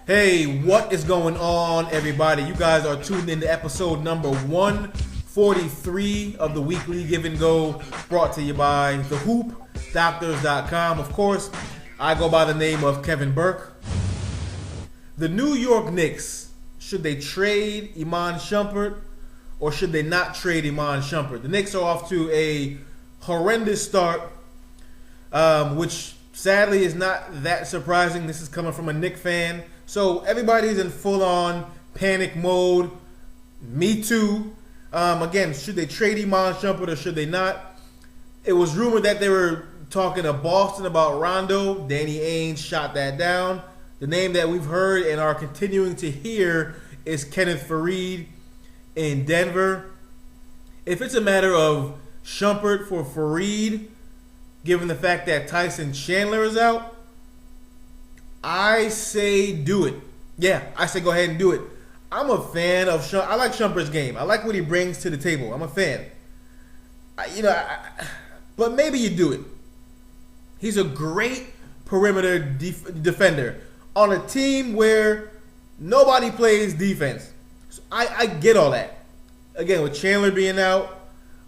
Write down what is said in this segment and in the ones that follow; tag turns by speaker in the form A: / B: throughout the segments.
A: Hey, what is going on, everybody? You guys are tuned into episode number 143 of the weekly Give and Go, brought to you by thehoopdoctors.com. Of course, I go by the name of Kevin Burke. The New York Knicks, should they trade Iman Shumpert or should they not trade Iman Shumpert? The Knicks are off to a horrendous start, which sadly is not that surprising. This is coming from a Knicks fan. So everybody's in full-on panic mode. Me too. Again, should they trade Iman Shumpert or should they not? It was rumored that they were talking to Boston about Rondo. Danny Ainge shot that down. The name that we've heard and are continuing to hear is Kenneth Faried in Denver. If it's a matter of Shumpert for Faried, given the fact that Tyson Chandler is out, I say do it. Yeah, I say go ahead and do it. I'm a fan of Shumpert. I like Shumpert's game. I like what he brings to the table. I'm a fan. But maybe you do it. He's a great perimeter defender on a team where nobody plays defense. So I get all that. Again, with Chandler being out,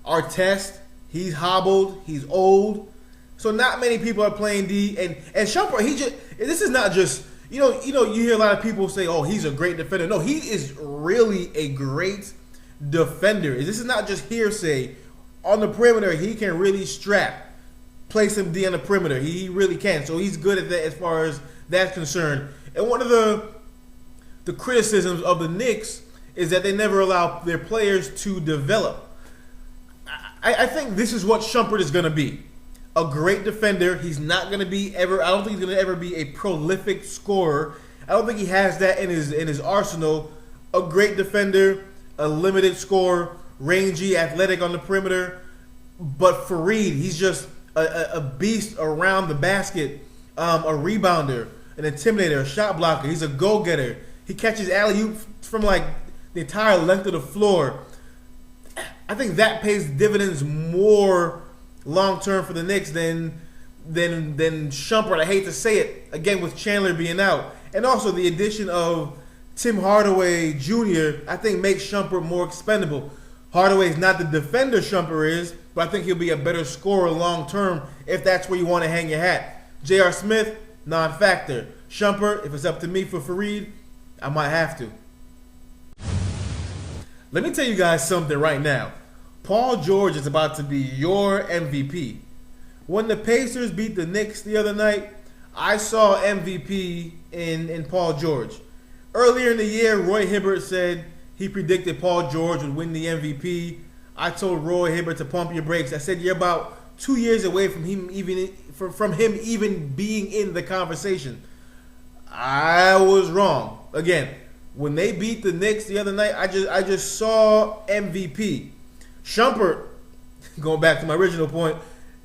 A: Artest, he's hobbled, he's old. So not many people are playing D, and Shumpert, this is not just, you hear a lot of people say, oh, he's a great defender. No, he is really a great defender. This is not just hearsay. On the perimeter, he can really play some D on the perimeter. He really can. So he's good at that as far as that's concerned. And one of the criticisms of the Knicks is that they never allow their players to develop. I think this is what Shumpert is going to be. A great defender. He's not going to be ever. I don't think he's going to ever be a prolific scorer. I don't think he has that in his arsenal. A great defender, a limited scorer, rangy, athletic on the perimeter. But Faried, he's just a beast around the basket, a rebounder, an intimidator, a shot blocker. He's a go-getter. He catches alley-oop from like the entire length of the floor. I think that pays dividends more long-term for the Knicks than Shumpert. I hate to say it, again, with Chandler being out. And also the addition of Tim Hardaway Jr., I think makes Shumpert more expendable. Hardaway is not the defender Shumpert is, but I think he'll be a better scorer long-term if that's where you want to hang your hat. J.R. Smith, non-factor. Shumpert, if it's up to me for Faried, I might have to. Let me tell you guys something right now. Paul George is about to be your MVP. When the Pacers beat the Knicks the other night, I saw MVP in Paul George. Earlier in the year, Roy Hibbert said he predicted Paul George would win the MVP. I told Roy Hibbert to pump your brakes. I said you're about 2 years away from him even being in the conversation. I was wrong. Again, when they beat the Knicks the other night, I just saw MVP. Shumpert, going back to my original point,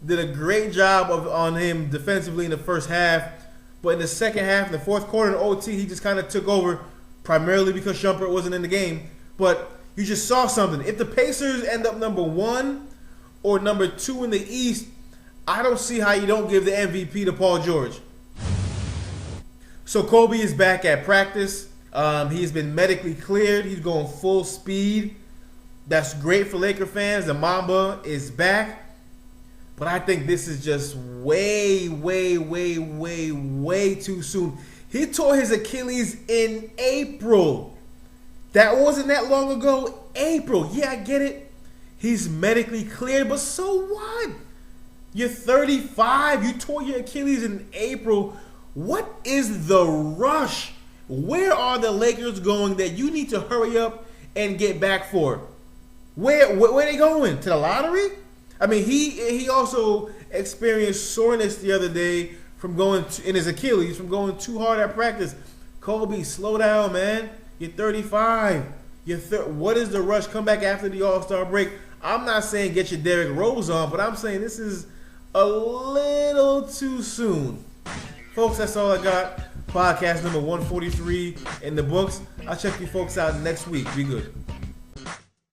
A: did a great job on him defensively in the first half. But in the second half, in the fourth quarter, in OT, he just kind of took over, primarily because Shumpert wasn't in the game. But you just saw something. If the Pacers end up number 1 or number 2 in the East, I don't see how you don't give the MVP to Paul George. So Kobe is back at practice. He's been medically cleared. He's going full speed. That's great for Laker fans. The Mamba is back. But I think this is just way too soon. He tore his Achilles in April. That wasn't that long ago. April. Yeah, I get it. He's medically cleared, but so what? You're 35. You tore your Achilles in April. What is the rush? Where are the Lakers going that you need to hurry up and get back for? Where are they going? To the lottery? I mean, he also experienced soreness the other day from in his Achilles from going too hard at practice. Kobe, slow down, man. You're 35. What is the rush? Come back after the All-Star break. I'm not saying get your Derrick Rose on, but I'm saying this is a little too soon. Folks, that's all I got. Podcast number 143 in the books. I'll check you folks out next week. Be good.